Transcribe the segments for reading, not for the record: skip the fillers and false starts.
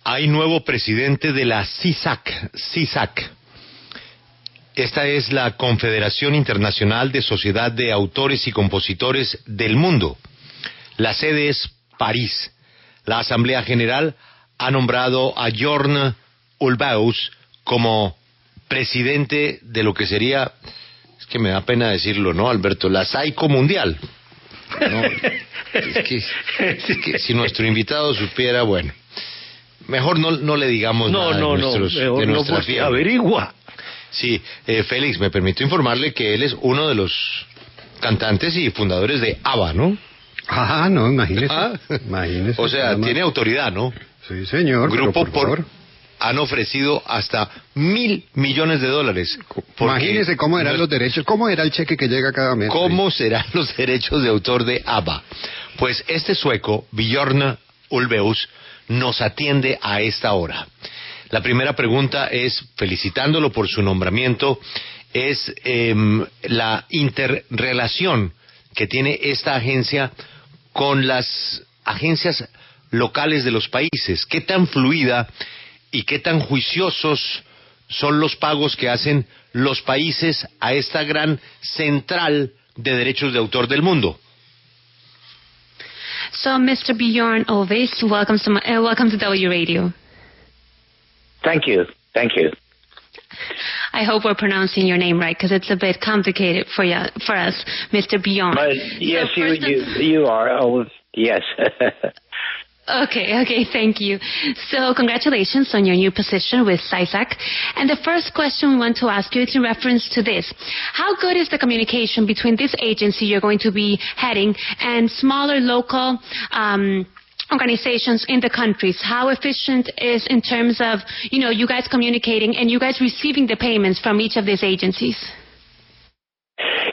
Hay nuevo presidente de la CISAC. Esta es la Confederación Internacional de Sociedades de Autores y Compositores del mundo. La sede es París. La Asamblea General ha nombrado a Björn Ulvaeus como presidente de lo que sería, es que me da pena decirlo, ¿no, Alberto? La Sayco mundial. No, es que si nuestro invitado supiera, bueno, mejor no le digamos nada de nuestra fiebre. Averigua. Sí, Félix, me permito informarle que él es uno de los cantantes y fundadores de Abba, ¿no? Ah, no, imagínese. O sea, tiene autoridad, ¿no? Sí, señor. Grupo han ofrecido hasta $1.000 millones. Imagínese cómo eran los derechos, cómo era el cheque que llega cada mes. ¿Cómo serán los derechos de autor de Abba? Pues este sueco, Björn Ulvaeus, nos atiende a esta hora. La primera pregunta es, felicitándolo por su nombramiento, es la interrelación que tiene esta agencia con las agencias locales de los países. ¿Qué tan fluida y qué tan juiciosos son los pagos que hacen los países a esta gran central de derechos de autor del mundo? So, Mr. Björn Ulvaeus, welcome to W Radio. Thank you. I hope we're pronouncing your name right, because it's a bit complicated for us, Mr. Björn. Yes, so you are. Oh, yes. Okay, thank you. So congratulations on your new position with CISAC. And the first question we want to ask you is in reference to this. How good is the communication between this agency you're going to be heading and smaller local organizations in the countries? How efficient is in terms of, you guys communicating and you guys receiving the payments from each of these agencies?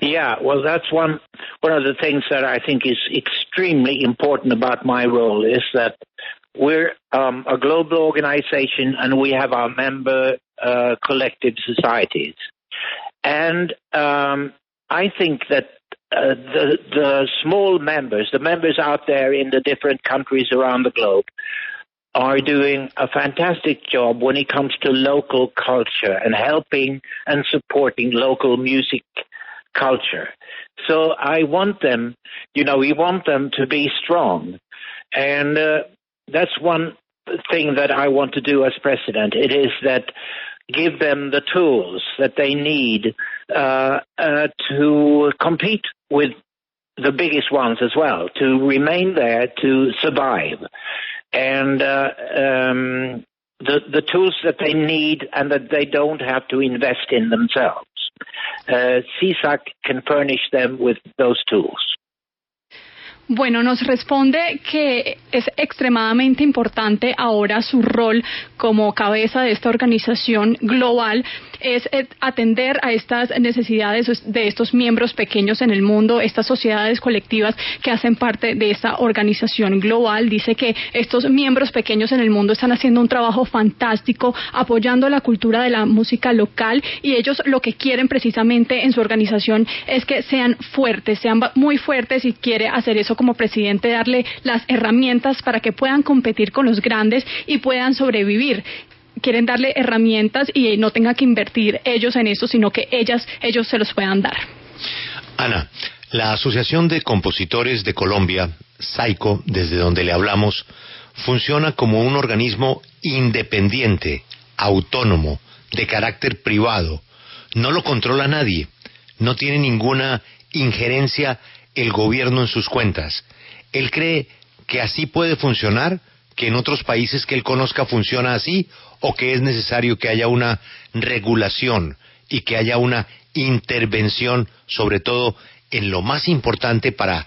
Yeah, well, that's one of the things that I think is extremely important about my role is that we're a global organization and we have our member collective societies. And I think that the small members, the members out there in the different countries around the globe, are doing a fantastic job when it comes to local culture and helping and supporting local music culture. So I want them, we want them to be strong. And that's one thing that I want to do as president. It is that give them the tools that they need to compete with the biggest ones as well, to remain there, to survive. And the tools that they need and that they don't have to invest in themselves. CISAC can furnish them with those tools. Bueno, nos responde que es extremadamente importante ahora su rol como cabeza de esta organización global, es atender a estas necesidades de estos miembros pequeños en el mundo, estas sociedades colectivas que hacen parte de esta organización global. Dice que estos miembros pequeños en el mundo están haciendo un trabajo fantástico, apoyando la cultura de la música local, y ellos lo que quieren precisamente en su organización es que sean fuertes, sean muy fuertes, y quiere hacer eso como presidente, darle las herramientas para que puedan competir con los grandes y puedan sobrevivir. Quieren darle herramientas y no tenga que invertir ellos en eso, sino que ellos se los puedan dar. Ana, la Asociación de Compositores de Colombia, Sayco, desde donde le hablamos, funciona como un organismo independiente, autónomo, de carácter privado. No lo controla nadie, no tiene ninguna injerencia el gobierno en sus cuentas. ¿Él cree que así puede funcionar? ¿Que en otros países que él conozca funciona así? ¿O que es necesario que haya una regulación y que haya una intervención, sobre todo en lo más importante para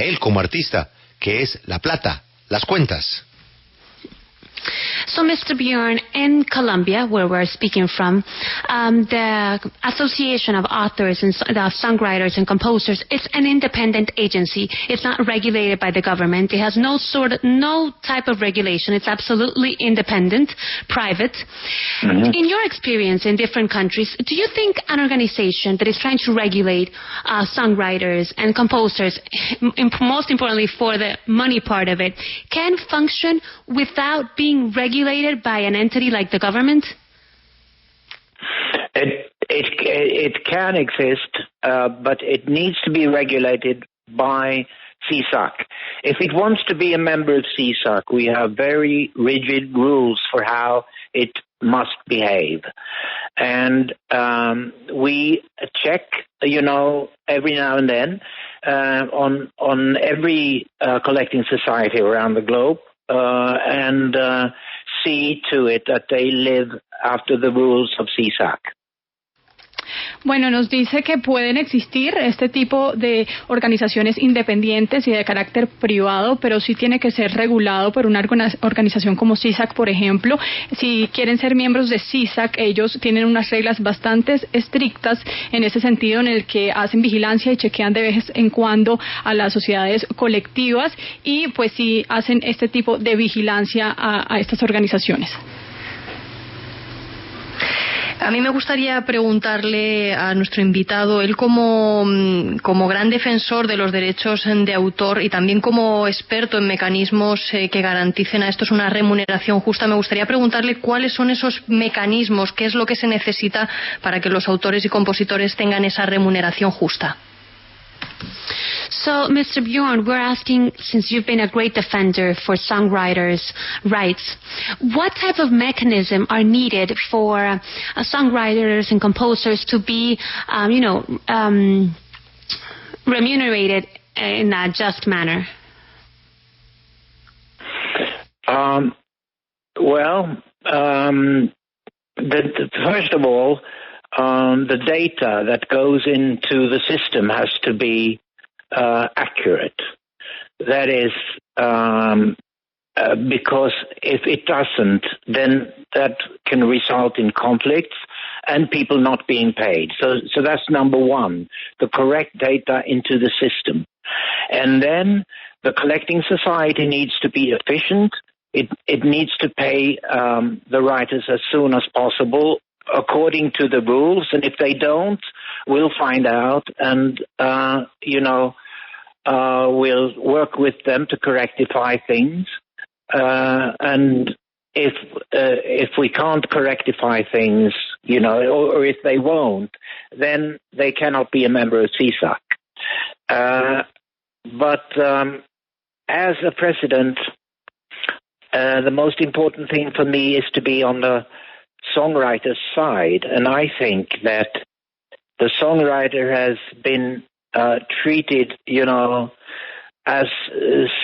él como artista, que es la plata, las cuentas? So, Mr. Björn, in Colombia, where we're speaking from, the Association of Authors and Songwriters and Composers is an independent agency. It's not regulated by the government. It has no type of regulation. It's absolutely independent, private. Mm-hmm. In your experience in different countries, do you think an organization that is trying to regulate songwriters and composers, most importantly for the money part of it, can function without being regulated regulated by an entity like the government? It can exist, but it needs to be regulated by CSAC. If it wants to be a member of CSAC, we have very rigid rules for how it must behave. And we check, every now and then on every collecting society around the globe and see to it that they live after the rules of CSAC. Bueno, nos dice que pueden existir este tipo de organizaciones independientes y de carácter privado, pero sí tiene que ser regulado por una organización como CSAC, por ejemplo. Si quieren ser miembros de CSAC, ellos tienen unas reglas bastante estrictas en ese sentido, en el que hacen vigilancia y chequean de vez en cuando a las sociedades colectivas y pues sí hacen este tipo de vigilancia a estas organizaciones. A mí me gustaría preguntarle a nuestro invitado, él como gran defensor de los derechos de autor y también como experto en mecanismos que garanticen a estos una remuneración justa, me gustaría preguntarle cuáles son esos mecanismos, qué es lo que se necesita para que los autores y compositores tengan esa remuneración justa. So, Mr. Björn, we're asking, since you've been a great defender for songwriters' rights, what type of mechanism are needed for songwriters and composers to be, remunerated in a just manner? First of all, the data that goes into the system has to be accurate. That is, because if it doesn't, then that can result in conflicts and people not being paid. So that's number one, the correct data into the system. And then the collecting society needs to be efficient. It needs to pay the writers as soon as possible according to the rules. And if they don't, we'll find out and, we'll work with them to rectify things. And if we can't rectify things, or if they won't, then they cannot be a member of CSAC. But as a president, the most important thing for me is to be on the songwriter's side. And I think that the songwriter has been treated, as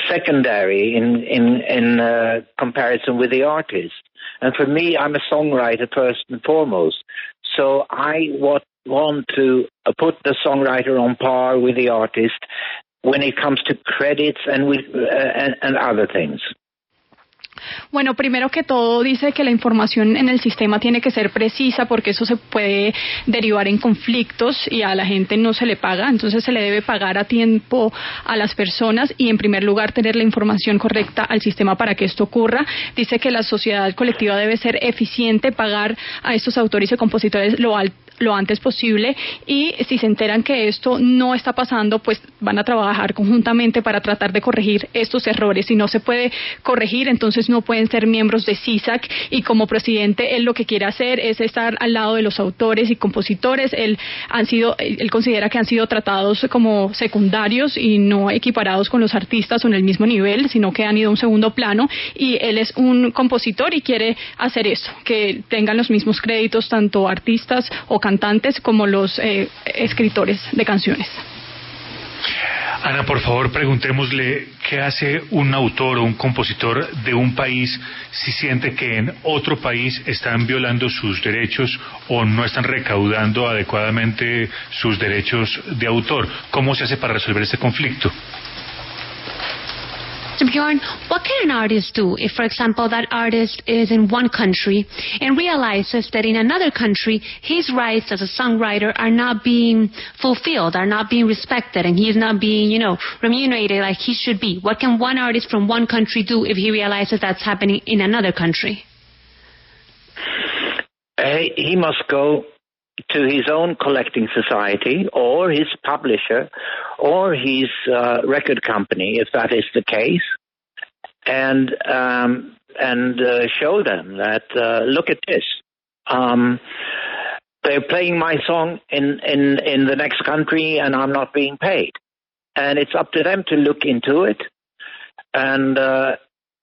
secondary in comparison with the artist. And for me, I'm a songwriter first and foremost. So I want to put the songwriter on par with the artist when it comes to credits and other things. Bueno, primero que todo dice que la información en el sistema tiene que ser precisa porque eso se puede derivar en conflictos y a la gente no se le paga, entonces se le debe pagar a tiempo a las personas y en primer lugar tener la información correcta al sistema para que esto ocurra. Dice que la sociedad colectiva debe ser eficiente, pagar a estos autores y compositores lo antes posible y si se enteran que esto no está pasando, pues van a trabajar conjuntamente para tratar de corregir estos errores. Si no se puede corregir, entonces no pueden ser miembros de CSAC y como presidente él lo que quiere hacer es estar al lado de los autores y compositores. Él considera que han sido tratados como secundarios y no equiparados con los artistas o en el mismo nivel, sino que han ido a un segundo plano y él es un compositor y quiere hacer eso, que tengan los mismos créditos tanto artistas o cantantes como los escritores de canciones. Ana, por favor, preguntémosle qué hace un autor o un compositor de un país si siente que en otro país están violando sus derechos o no están recaudando adecuadamente sus derechos de autor. ¿Cómo se hace para resolver este conflicto? Björn, what can an artist do if, for example, that artist is in one country and realizes that in another country his rights as a songwriter are not being fulfilled, are not being respected, and he is not being, remunerated like he should be? What can one artist from one country do if he realizes that's happening in another country? He must go to his own collecting society or his publisher or his record company, if that is the case, and show them that look at this. They're playing my song in the next country, and I'm not being paid. And it's up to them to look into it. And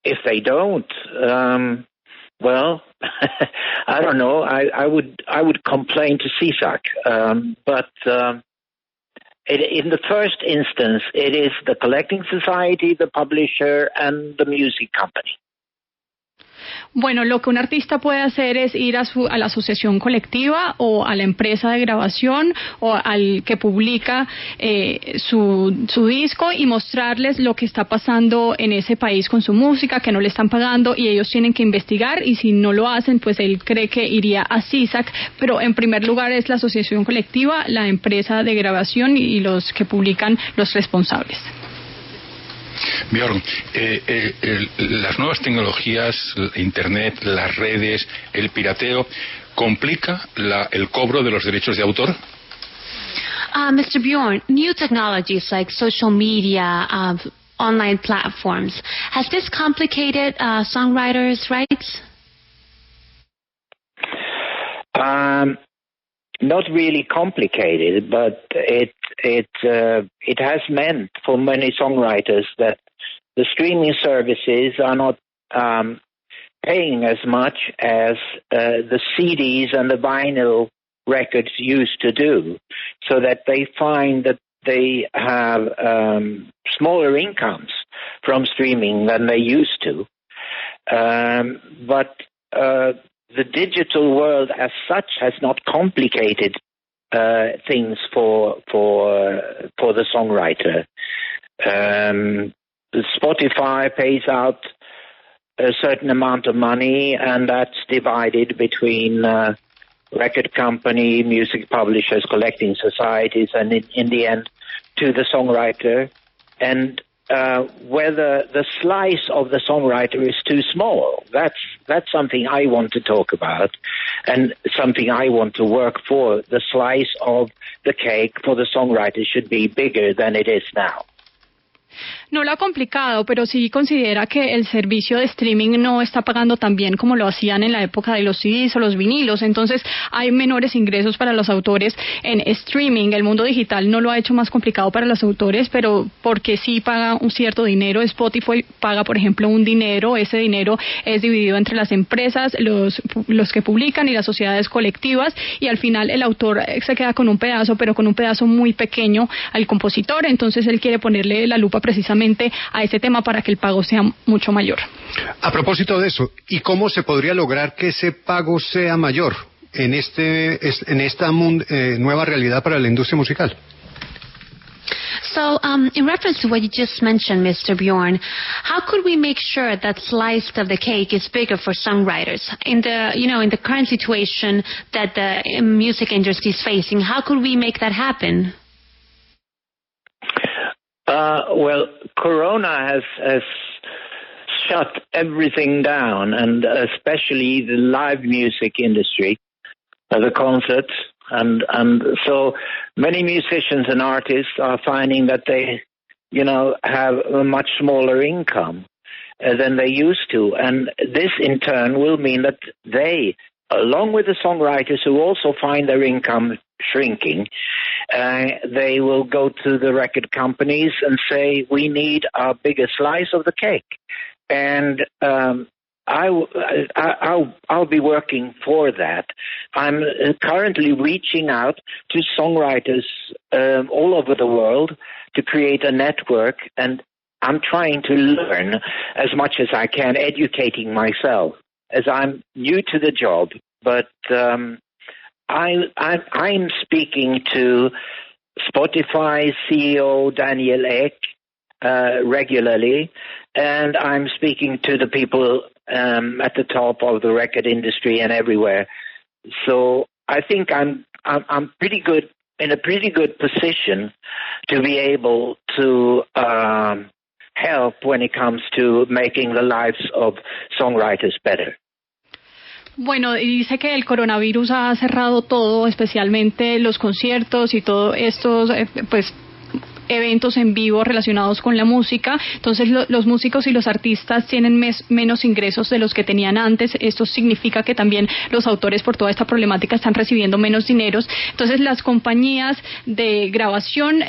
if they don't, well, I don't know. I would complain to CSAC. But in the first instance, it is the collecting society, the publisher, and the music company. Bueno, lo que un artista puede hacer es ir a la asociación colectiva o a la empresa de grabación o al que publica su disco y mostrarles lo que está pasando en ese país con su música, que no le están pagando, y ellos tienen que investigar, y si no lo hacen, pues él cree que iría a CISAC, pero en primer lugar es la asociación colectiva, la empresa de grabación y los que publican, los responsables. Björn, las nuevas tecnologías, Internet, las redes, el pirateo, ¿complica el cobro de los derechos de autor? Mr. Björn, new technologies like social media, online platforms, has this complicated songwriters' rights? Not really complicated, but it has meant for many songwriters that the streaming services are not paying as much as the CDs and the vinyl records used to do, so that they find that they have smaller incomes from streaming than they used to. But the digital world as such has not complicated things for the songwriter. Spotify pays out a certain amount of money, and that's divided between record company, music publishers, collecting societies, and in the end to the songwriter. And whether the slice of the songwriter is too small, that's something I want to talk about, and something I want to work for. The slice of the cake for the songwriter should be bigger than it is now. No lo ha complicado, pero sí considera que el servicio de streaming no está pagando tan bien como lo hacían en la época de los CDs o los vinilos. Entonces hay menores ingresos para los autores en streaming. El mundo digital no lo ha hecho más complicado para los autores, pero porque sí paga un cierto dinero. Spotify paga, por ejemplo, un dinero. Ese dinero es dividido entre las empresas, los que publican y las sociedades colectivas, y al final el autor se queda con un pedazo, pero con un pedazo muy pequeño al compositor. Entonces él quiere ponerle la lupa precisamente a ese tema para que el pago sea mucho mayor. A propósito de eso, ¿y cómo se podría lograr que ese pago sea mayor en esta nueva realidad para la industria musical? So, in reference to what you just mentioned, Mr. Björn, how could we make sure that slice of the cake is bigger for songwriters in the current situation that the music industry is facing? How could we make that happen? Well, Corona has shut everything down, and especially the live music industry, the concerts, and so many musicians and artists are finding that they, have a much smaller income than they used to, and this in turn will mean that they, along with the songwriters who also find their income shrinking, they will go to the record companies and say, we need a bigger slice of the cake. And I'll be working for that. I'm currently reaching out to songwriters all over the world to create a network, and I'm trying to learn as much as I can, educating myself, as I'm new to the job. But I'm speaking to Spotify CEO Daniel Ek regularly, and I'm speaking to the people at the top of the record industry and everywhere. So I think I'm pretty good, in a pretty good position to be able to help when it comes to making the lives of songwriters better. Bueno, dice que el coronavirus ha cerrado todo, especialmente los conciertos y todo esto, pues eventos en vivo relacionados con la música. Entonces los músicos y los artistas tienen menos ingresos de los que tenían antes. Esto significa que también los autores, por toda esta problemática, están recibiendo menos dineros. Entonces las compañías de grabación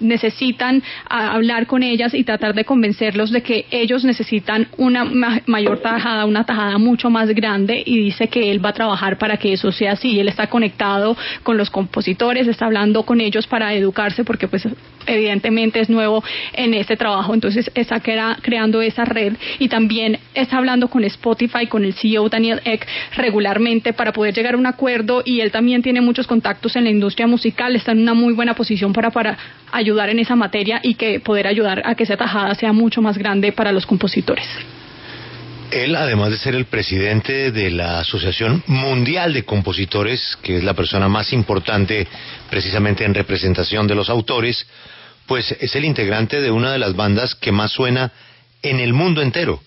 necesitan hablar con ellas y tratar de convencerlos de que ellos necesitan una mayor tajada, una tajada mucho más grande, y dice que él va a trabajar para que eso sea así. Él está conectado con los compositores, está hablando con ellos para educarse, porque pues evidentemente es nuevo en este trabajo. Entonces está creando esa red, y también está hablando con Spotify, con el CEO Daniel Ek, regularmente para poder llegar a un acuerdo, y él también tiene muchos contactos en la industria musical, está en una muy buena posición para ayudar en esa materia y que poder ayudar a que esa tajada sea mucho más grande para los compositores. Él, además de ser el presidente de la Asociación Mundial de Compositores, que es la persona más importante precisamente en representación de los autores, pues es el integrante de una de las bandas que más suena en el mundo entero.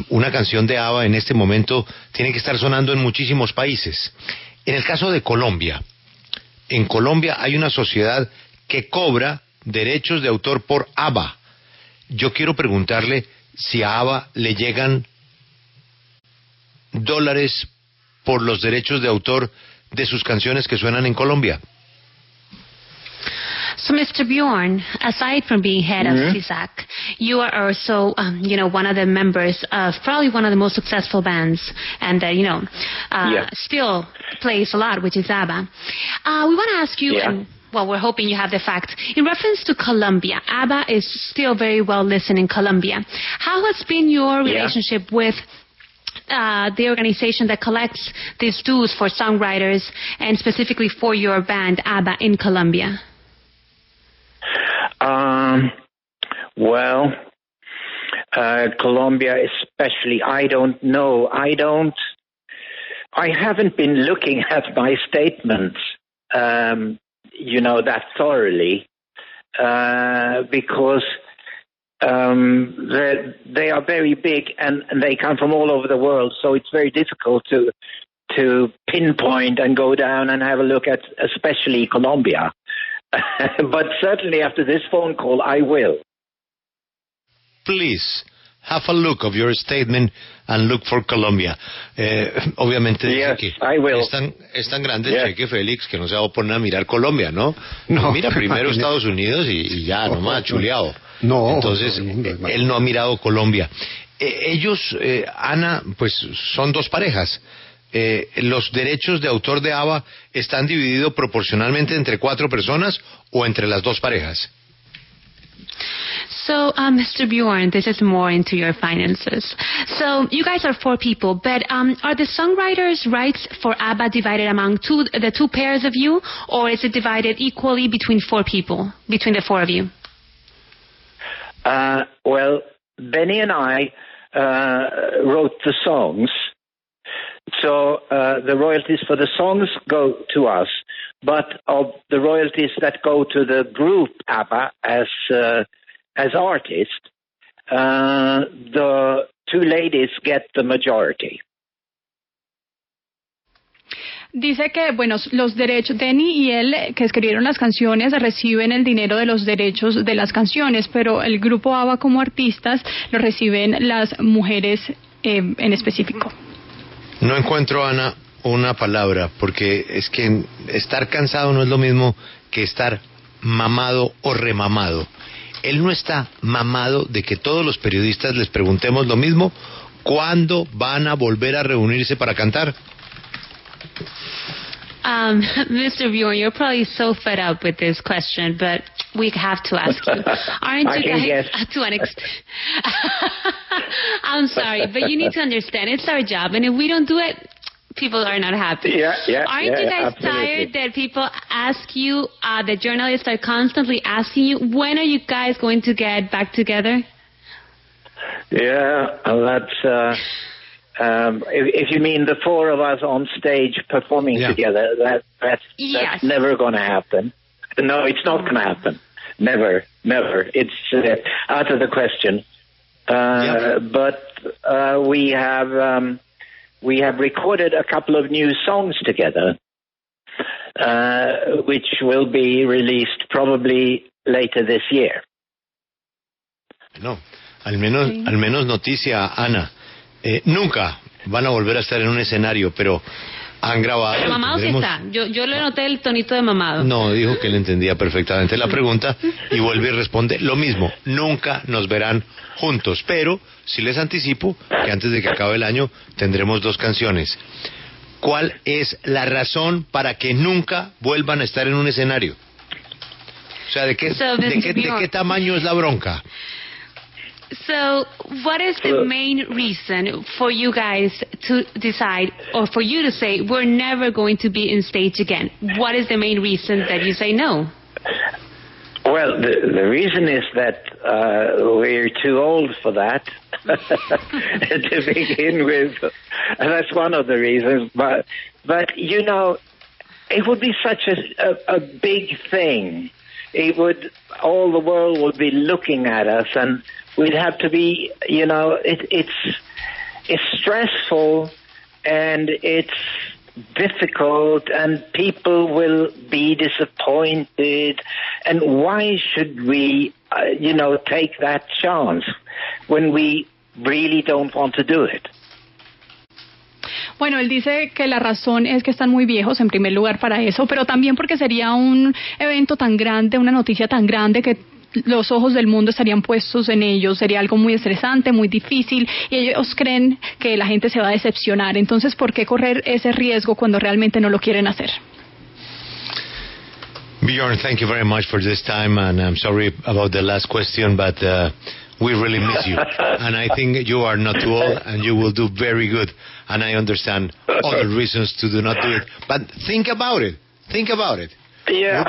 Una canción de Abba en este momento tiene que estar sonando en muchísimos países. En el caso de Colombia, en Colombia hay una sociedad que cobra derechos de autor por Abba. Yo quiero preguntarle si a Abba le llegan dólares por los derechos de autor de sus canciones que suenan en Colombia. So, Mr. Björn, aside from being head of CISAC, you are also, one of the members of probably one of the most successful bands, and that, still plays a lot, which is Abba. We want to ask you, and well, we're hoping you have the facts. In reference to Colombia, Abba is still very well listened in Colombia. How has been your relationship with the organization that collects these dues for songwriters, and specifically for your band, Abba, in Colombia? Colombia especially, I don't know. I haven't been looking at my statements, that thoroughly, because they are very big and they come from all over the world, so it's very difficult to pinpoint and go down and have a look at, especially Colombia. But certainly after this phone call, I will. Please, have a look of your statement and look for Colombia. Obviamente dice que es tan grande el cheque, Félix, que no se va a poner a mirar Colombia, ¿no? No, mira primero Estados Unidos y ya, nomás, chuleado. No. Entonces, él no ha mirado Colombia. Ellos, Ana, pues son dos parejas. ¿Los derechos de autor de Abba están divididos proporcionalmente entre 4 personas o entre las dos parejas? So, Mr. Björn, this is more into your finances. So, you guys are 4 people, but are the songwriters' rights for Abba divided among the 2 pairs of you, or is it divided equally between 4 people, between the 4 of you? Well, Benny and I wrote the songs. So the royalties for the songs go to us, but of the royalties that go to the group Abba as artists, the 2 ladies get the majority. Dice que, bueno, los derechos, Denny y él, que escribieron las canciones, reciben el dinero de los derechos de las canciones, pero el grupo Abba como artistas lo reciben las mujeres en específico. No encuentro, Ana, una palabra, porque es que estar cansado no es lo mismo que estar mamado o remamado. Él no está mamado de que todos los periodistas les preguntemos lo mismo: ¿cuándo van a volver a reunirse para cantar? Mr. Björn, you're probably so fed up with this question, but we have to ask you. Aren't you guys to an extent? I'm sorry, but you need to understand it's our job, and if we don't do it, people are not happy. Aren't you guys tired that people ask you, the journalists are constantly asking you, when are you guys going to get back together? Yeah, that's... if you mean the 4 of us on stage performing together, that's never going to happen. No, it's not going to happen. Never. It's out of the question. But we have recorded a couple of new songs together, which will be released probably later this year. No, al menos noticia, Ana. Nunca van a volver a estar en un escenario, pero han grabado. Pero mamado sí está. Yo le noté el tonito de mamado. No, dijo que le entendía perfectamente la pregunta y vuelve y responde lo mismo. Nunca nos verán juntos, pero sí les anticipo que antes de que acabe el año tendremos 2 canciones. ¿Cuál es la razón para que nunca vuelvan a estar en un escenario? O sea, ¿de qué tamaño es la bronca? So, what is the main reason for you guys to decide, or for you to say, we're never going to be in stage again? What is the main reason that you say no? Well, the reason is that we're too old for that to begin with. And that's one of the reasons. But you know, it would be such a big thing. All the world would be looking at us, and we'd have to be, you know, it's stressful and it's difficult, and people will be disappointed. And why should we, take that chance when we really don't want to do it? Bueno, él dice que la razón es que están muy viejos, en primer lugar, para eso, pero también porque sería un evento tan grande, una noticia tan grande, que los ojos del mundo estarían puestos en ellos. Sería algo muy estresante, muy difícil, y ellos creen que la gente se va a decepcionar. Entonces, ¿por qué correr ese riesgo cuando realmente no lo quieren hacer? Björn, thank you very much for this time, and I'm sorry about the last question, but we really miss you. And I think you are not too old, and you will do very good. And I understand other reasons to do not do it. But think about it. Think about it. Yeah.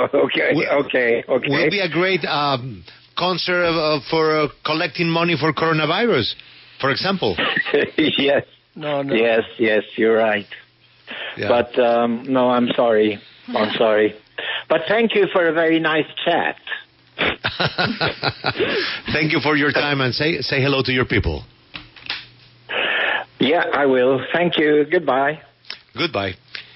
Okay. Will be a great concert for collecting money for coronavirus, for example. Yes. No. Yes, you're right. Yeah. But no, I'm sorry. But thank you for a very nice chat. Thank you for your time, and say hello to your people. Yeah, I will. Thank you. Goodbye. Goodbye.